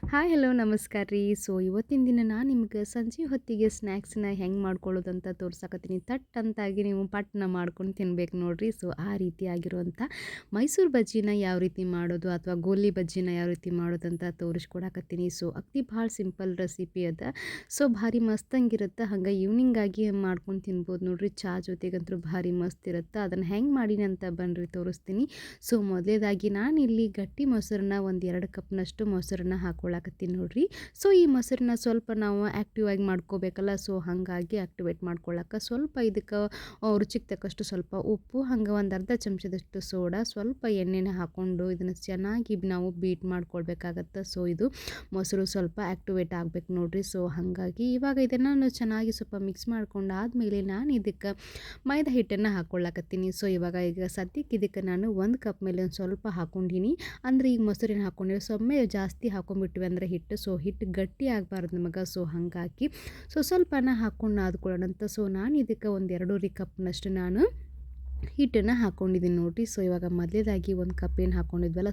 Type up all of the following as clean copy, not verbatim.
Hi hello ನಮಸ್ಕಾರ ರೀ. ಇವತ್ತಿನ ದಿನ ನಾನು ನಿಮ್ಗೆ ಸಂಜೆ ಹೊತ್ತಿಗೆ ಸ್ನ್ಯಾಕ್ಸ್ನ ಹೆಂಗೆ ಮಾಡ್ಕೊಳ್ಳೋದಂತ ತೋರ್ಸಕತ್ತೀನಿ. ತಟ್ ಅಂತಾಗಿ ನೀವು ಪಟ್ನ ಮಾಡ್ಕೊಂಡು ತಿನ್ಬೇಕು ನೋಡಿರಿ. ಆ ರೀತಿಯಾಗಿರುವಂಥ ಮೈಸೂರು ಬಜ್ಜಿನ ಯಾವ ರೀತಿ ಮಾಡೋದು ಅಥವಾ ಗೋಲಿ ಬಜ್ಜಿನ ಯಾವ ರೀತಿ ಮಾಡೋದಂತ ತೋರಿಸ್ಕೊಡಕತ್ತೀನಿ. ಅಗದಿ ಭಾಳ ಸಿಂಪಲ್ ರೆಸಿಪಿ ಅದ. ಭಾರಿ ಮಸ್ತಂಗಿರುತ್ತೆ. ಹಂಗೆ ಈವ್ನಿಂಗಾಗಿ ಮಾಡ್ಕೊಂಡು ತಿನ್ಬೋದು ನೋಡಿರಿ. ಚಹಾ ಜೊತೆಗಂತೂ ಭಾರಿ ಮಸ್ತ್ ಇರುತ್ತೆ. ಅದನ್ನು ಹೆಂಗೆ ಮಾಡೀನಿ ಅಂತ ಬನ್ನಿರಿ ತೋರಿಸ್ತೀನಿ. ಮೊದಲೇದಾಗಿ ನಾನಿಲ್ಲಿ ಗಟ್ಟಿ ಮೊಸರನ್ನ ಒಂದು 2 ಕಪ್ನಷ್ಟು ಮೊಸರನ್ನ ಹಾಕ್ಕೊಳ್ಳಾಕತ್ತೀನಿ ನೋಡಿರಿ. ಈ ಮೊಸರನ್ನ ಸ್ವಲ್ಪ ನಾವು ಆ್ಯಕ್ಟಿವ್ ಆಗಿ ಮಾಡ್ಕೋಬೇಕಲ್ಲ. ಹಾಗಾಗಿ ಆ್ಯಕ್ಟಿವೇಟ್ ಮಾಡ್ಕೊಳ್ಳೋಕೆ ಸ್ವಲ್ಪ ಇದಕ್ಕೆ ರುಚಿಗೆ ತಕ್ಕಷ್ಟು ಸ್ವಲ್ಪ ಉಪ್ಪು, ಹಂಗೆ ಒಂದು ಅರ್ಧ ಚಮಚದಷ್ಟು ಸೋಡಾ, ಸ್ವಲ್ಪ ಎಣ್ಣೆನ ಹಾಕ್ಕೊಂಡು ಇದನ್ನು ಚೆನ್ನಾಗಿ ನಾವು ಬೀಟ್ ಮಾಡ್ಕೊಳ್ಬೇಕಾಗತ್ತೆ. ಇದು ಮೊಸರು ಸ್ವಲ್ಪ ಆ್ಯಕ್ಟಿವೇಟ್ ಆಗಬೇಕು ನೋಡಿರಿ. ಹಾಗಾಗಿ ಇವಾಗ ಇದನ್ನು ಚೆನ್ನಾಗಿ ಸ್ವಲ್ಪ ಮಿಕ್ಸ್ ಮಾಡ್ಕೊಂಡು ಆದಮೇಲೆ ನಾನು ಇದಕ್ಕೆ ಮೈದಾ ಹಿಟ್ಟನ್ನು ಹಾಕ್ಕೊಳ್ಳಾಕತ್ತೀನಿ. ಈಗ ಸದ್ಯಕ್ಕೆ ಇದಕ್ಕೆ ನಾನು 1 ಕಪ್ ಮೇಲೆ ಒಂದು ಸ್ವಲ್ಪ ಹಾಕ್ಕೊಂಡಿನಿ. ಅಂದರೆ ಈಗ ಮೊಸರಿನ ಹಾಕ್ಕೊಂಡಿವಿ. ಒಮ್ಮೆ ಜಾಸ್ತಿ ಹಾಕೊಂಡ್ಬಿಟ್ವಿ ಅಂದರೆ ಹಿಟ್ಟು ಗಟ್ಟಿ ಆಗಬಾರ್ದು ನಮಗೆ. ಹಾಗಾಗಿ ಸ್ವಲ್ಪನ ಹಾಕ್ಕೊಂಡು ನಾದ್ಕೊಳ್ಳೋಣಂತ. ನಾನು ಇದಕ್ಕೆ ಒಂದು 2 ಕಪ್ನಷ್ಟು ನಾನು ಹಿಟ್ಟನ್ನು ಹಾಕ್ಕೊಂಡಿದ್ದೀನಿ ನೋಡಿರಿ. ಇವಾಗ ಮೊದಲೇದಾಗಿ 1 ಕಪ್ ಏನು ಹಾಕ್ಕೊಂಡಿದ್ವಲ್ಲ,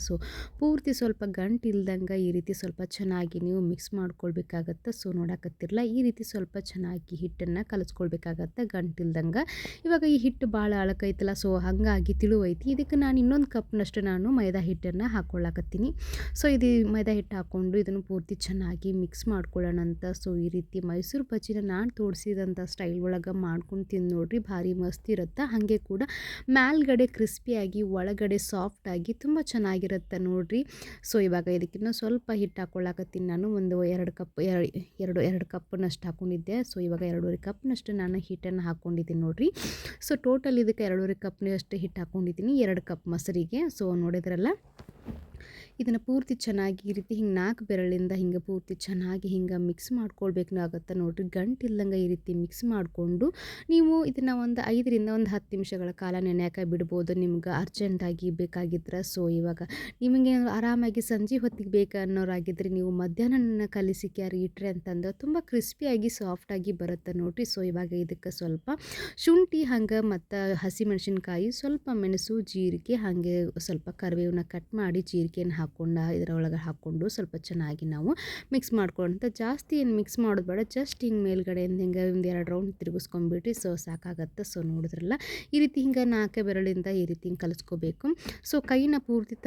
ಪೂರ್ತಿ ಸ್ವಲ್ಪ ಗಂಟು ಇಲ್ದಂಗೆ ಈ ರೀತಿ ಸ್ವಲ್ಪ ಚೆನ್ನಾಗಿ ನೀವು ಮಿಕ್ಸ್ ಮಾಡ್ಕೊಳ್ಬೇಕಾಗತ್ತೆ. ನೋಡಕತ್ತಿರಲ್ಲ, ಈ ರೀತಿ ಸ್ವಲ್ಪ ಚೆನ್ನಾಗಿ ಹಿಟ್ಟನ್ನು ಕಲಿಸ್ಕೊಳ್ಬೇಕಾಗತ್ತೆ ಗಂಟಿಲ್ದಂಗೆ. ಇವಾಗ ಈ ಹಿಟ್ಟು ಭಾಳ ಅಳಕೈತಲ್ಲ, ಹಾಗಾಗಿ ತಿಳುವೈತಿ. ಇದಕ್ಕೆ ನಾನು ಇನ್ನೊಂದು ಕಪ್ನಷ್ಟು ನಾನು ಮೈದಾ ಹಿಟ್ಟನ್ನು ಹಾಕ್ಕೊಳ್ಳಾಕತ್ತೀನಿ. ಇದು ಮೈದಾ ಹಿಟ್ಟು ಹಾಕ್ಕೊಂಡು ಇದನ್ನು ಪೂರ್ತಿ ಚೆನ್ನಾಗಿ ಮಿಕ್ಸ್ ಮಾಡ್ಕೊಳ್ಳೋಣಂತ. ಈ ರೀತಿ ಮೈಸೂರು ಬಜ್ಜಿನ ನಾನು ತೋರಿಸಿದಂಥ ಸ್ಟೈಲ್ ಒಳಗೆ ಮಾಡ್ಕೊಂಡು ತಿಂದು ನೋಡಿರಿ, ಭಾರಿ ಮಸ್ತ್ ಇರುತ್ತೆ. ಹಾಗೆ ಕೂಡ ಮೇಲ್ಗಡೆ ಕ್ರಿಸ್ಪಿಯಾಗಿ ಒಳಗಡೆ ಸಾಫ್ಟಾಗಿ ತುಂಬ ಚೆನ್ನಾಗಿರುತ್ತೆ ನೋಡಿರಿ. ಇವಾಗ ಇದಕ್ಕಿಂತ ಸ್ವಲ್ಪ ಹಿಟ್ಟು ಹಾಕ್ಕೊಳ್ಳಾಕತ್ತೀನಿ ನಾನು. ಒಂದು 2 ಕಪ್ನಷ್ಟು ಹಾಕ್ಕೊಂಡಿದ್ದೆ. ಇವಾಗ 2.5 ಕಪ್ನಷ್ಟು ನಾನು ಹಿಟ್ಟನ್ನು ಹಾಕ್ಕೊಂಡಿದ್ದೀನಿ ನೋಡಿರಿ. ಟೋಟಲ್ ಇದಕ್ಕೆ 2.5 ಕಪ್ನಷ್ಟು ಹಿಟ್ಟು ಹಾಕ್ಕೊಂಡಿದ್ದೀನಿ 2 ಕಪ್ ಮೊಸರಿಗೆ. ನೋಡಿದ್ರಲ್ಲ, ಇದನ್ನು ಪೂರ್ತಿ ಚೆನ್ನಾಗಿ ಈ ರೀತಿ ಹಿಂಗೆ 4 ಬೆರಳಿಂದ ಹಿಂಗೆ ಪೂರ್ತಿ ಚೆನ್ನಾಗಿ ಹಿಂಗೆ ಮಿಕ್ಸ್ ಮಾಡ್ಕೊಳ್ಬೇಕಾಗತ್ತೆ ನೋಡಿರಿ. ಗಂಟಿಲ್ದಂಗೆ ಈ ರೀತಿ ಮಿಕ್ಸ್ ಮಾಡಿಕೊಂಡು ನೀವು ಇದನ್ನು ಒಂದು 5ರಿಂದ 10 ನಿಮಿಷಗಳ ಕಾಲ ನೆನೆಯೋಕೆ ಬಿಡ್ಬೋದು, ನಿಮ್ಗೆ ಅರ್ಜೆಂಟಾಗಿ ಬೇಕಾಗಿದ್ರೆ. ಇವಾಗ ನಿಮಗೆ ಆರಾಮಾಗಿ ಸಂಜೆ ಹೊತ್ತಿಗೆ ಬೇಕು ಅನ್ನೋರಾಗಿದ್ದರೆ ನೀವು ಮಧ್ಯಾಹ್ನ ಕಲಿಸಿ ಕ್ಯಾರಿ ಇಟ್ಟರೆ ಅಂತಂದ್ರೆ ತುಂಬ ಕ್ರಿಸ್ಪಿಯಾಗಿ ಸಾಫ್ಟಾಗಿ ಬರುತ್ತೆ ನೋಡಿರಿ. ಇವಾಗ ಇದಕ್ಕೆ ಸ್ವಲ್ಪ ಶುಂಠಿ ಹಂಗೆ ಮತ್ತು ಹಸಿಮೆಣಸಿನ್ಕಾಯಿ, ಸ್ವಲ್ಪ ಮೆಣಸು, ಜೀರಿಗೆ, ಹಾಗೆ ಸ್ವಲ್ಪ ಕರಿಬೇವನ್ನ ಕಟ್ ಮಾಡಿ ಜೀರಿಗೆನ ಹಾಕ್ಕೊಂಡು ಇದರೊಳಗೆ ಹಾಕ್ಕೊಂಡು ಸ್ವಲ್ಪ ಚೆನ್ನಾಗಿ ನಾವು ಮಿಕ್ಸ್ ಮಾಡ್ಕೊಳ್ಳೋಂಥ. ಜಾಸ್ತಿ ಏನು ಮಿಕ್ಸ್ ಮಾಡೋದು ಬೇಡ, ಜಸ್ಟ್ ಹಿಂಗೆ ಮೇಲ್ಗಡೆಯಿಂದ ಹಿಂಗೆ ಒಂದು 2 ರೌಂಡ್ ತಿರುಗಿಸ್ಕೊಂಡ್ಬಿಟ್ರಿ ಸಾಕಾಗತ್ತೆ. ನೋಡಿದ್ರಲ್ಲ, ಈ ರೀತಿ ಹಿಂಗೆ 4 ಬೆರಳಿಂದ ಈ ರೀತಿ ಹಿಂಗೆ ಕಲಿಸ್ಕೋಬೇಕು. ಕೈನ ಪೂರ್ತಿ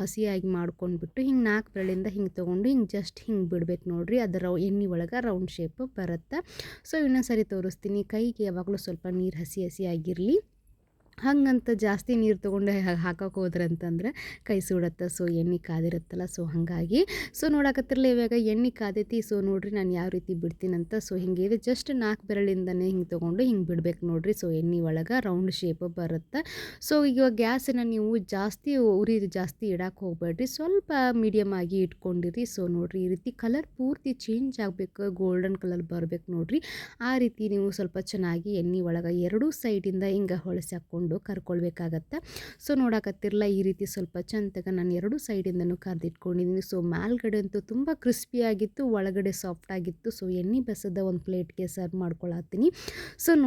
ಹಸಿಯಾಗಿ ಮಾಡ್ಕೊಂಡ್ಬಿಟ್ಟು ಹಿಂಗೆ 4 ಬೆರಳಿಂದ ಹಿಂಗೆ ತೊಗೊಂಡು ಹಿಂಗೆ ಜಸ್ಟ್ ಹಿಂಗೆ ಬಿಡ್ಬೇಕು ನೋಡಿರಿ. ಅದರ ಎಣ್ಣೆ ಒಳಗೆ ರೌಂಡ್ ಶೇಪ್ ಬರುತ್ತೆ. ಇನ್ನೊಂದು ಸರಿ ತೋರಿಸ್ತೀನಿ. ಕೈಗೆ ಯಾವಾಗಲೂ ಸ್ವಲ್ಪ ನೀರು ಹಸಿಯಾಗಿರಲಿ. ಹಂಗಂತ ಜಾಸ್ತಿ ನೀರು ತೊಗೊಂಡು ಹಾಕೋಕೆ ಹೋದ್ರಂತಂದ್ರೆ ಕೈ ಸುಡುತ್ತೆ. ಎಣ್ಣೆ ಕಾದಿರುತ್ತಲ್ಲ, ಹಾಗಾಗಿ ನೋಡಕತ್ತಿರಲಿ ಇವಾಗ ಎಣ್ಣೆ ಕಾದೈತಿ. ನೋಡಿರಿ ನಾನು ಯಾವ ರೀತಿ ಬಿಡ್ತೀನಂತ. ಹಿಂಗೆ ಇದೆ, ಜಸ್ಟ್ 4 ಬೆರಳಿಂದನೇ ಹಿಂಗೆ ತೊಗೊಂಡು ಹಿಂಗೆ ಬಿಡ್ಬೇಕು ನೋಡಿರಿ. ಎಣ್ಣೆ ಒಳಗೆ ರೌಂಡ್ ಶೇಪ್ ಬರುತ್ತೆ. ಈಗ ಗ್ಯಾಸನ್ನು ನೀವು ಜಾಸ್ತಿ ಇಡಕ್ಕೆ ಹೋಗಬೇಡ್ರಿ, ಸ್ವಲ್ಪ ಮೀಡಿಯಮ್ ಆಗಿ ಇಟ್ಕೊಂಡಿರಿ. ನೋಡಿರಿ, ಈ ರೀತಿ ಕಲರ್ ಪೂರ್ತಿ ಚೇಂಜ್ ಆಗಬೇಕು, ಗೋಲ್ಡನ್ ಕಲರ್ ಬರಬೇಕು ನೋಡಿರಿ. ಆ ರೀತಿ ನೀವು ಸ್ವಲ್ಪ ಚೆನ್ನಾಗಿ ಎಣ್ಣೆ ಒಳಗೆ 2 ಸೈಡಿಂದ ಹಿಂಗೆ ಹೊಳಸಿ ಹಾಕ್ಕೊಂಡು ಕರ್ಕೊಳ್ಬೇಕಾಗತ್ತೆ. ನೋಡಕತ್ತಿರಲ್ಲ, ಈ ರೀತಿ ಸ್ವಲ್ಪ ಚಂದಗ ನಾನು 2 ಸೈಡಿಂದನೂ ಕರ್ದಿಟ್ಕೊಂಡಿದ್ದೀನಿ. ಮೇಲ್ಗಡೆ ಅಂತೂ ತುಂಬ ಕ್ರಿಸ್ಪಿಯಾಗಿತ್ತು, ಒಳಗಡೆ ಸಾಫ್ಟಾಗಿತ್ತು. ಎಣ್ಣೆ ಬೆಸದ ಒಂದು ಪ್ಲೇಟ್ಗೆ ಸರ್ವ್ ಮಾಡ್ಕೊಳತ್ತೀನಿ.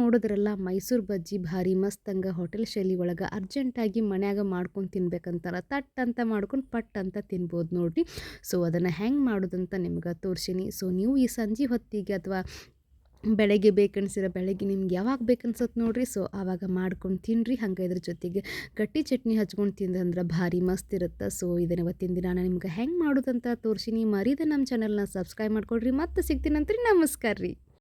ನೋಡಿದ್ರಲ್ಲ, ಮೈಸೂರು ಬಜ್ಜಿ ಭಾರಿ ಮಸ್ತಂಗೆ ಹೋಟೆಲ್ ಶೈಲಿ ಒಳಗೆ ಅರ್ಜೆಂಟಾಗಿ ಮನ್ಯಾಗ ಮಾಡ್ಕೊಂಡು ತಿನ್ಬೇಕಂತಾರ, ತಟ್ ಅಂತ ಮಾಡ್ಕೊಂಡು ಪಟ್ ಅಂತ ತಿನ್ಬೋದು ನೋಡಿರಿ. ಅದನ್ನು ಹೆಂಗೆ ಮಾಡೋದಂತ ನಿಮ್ಗೆ ತೋರಿಸೀನಿ. ನೀವು ಈ ಸಂಜೆ ಹೊತ್ತಿಗೆ ಅಥವಾ ಬೆಳಗ್ಗೆ ಬೆಳಗ್ಗೆ ನಿಮ್ಗೆ ಯಾವಾಗ ಬೇಕನ್ಸತ್ತೆ ನೋಡಿರಿ. ಆವಾಗ ಮಾಡ್ಕೊಂಡು ತಿನ್ನಿರಿ. ಹಂಗೆ ಇದ್ರ ಜೊತೆಗೆ ಗಟ್ಟಿ ಚಟ್ನಿ ಹಚ್ಕೊಂಡು ತಿಂದಂದ್ರೆ ಭಾರಿ ಮಸ್ತ್ ಇರುತ್ತೆ. ಇದನ್ನು ಇವತ್ತಿನ ದಿನ ನಾನು ನಿಮ್ಗೆ ಹೆಂಗೆ ಮಾಡೋದಂತ ತೋರಿಸೀನಿ. ಮರೀದೆ ನಮ್ಮ ಚಾನಲ್ನ ಸಬ್ಸ್ಕ್ರೈಬ್ ಮಾಡ್ಕೊಳ್ರಿ. ಮತ್ತೆ ಸಿಗ್ತೀನಂತ್ರಿ. ನಮಸ್ಕಾರ ರೀ.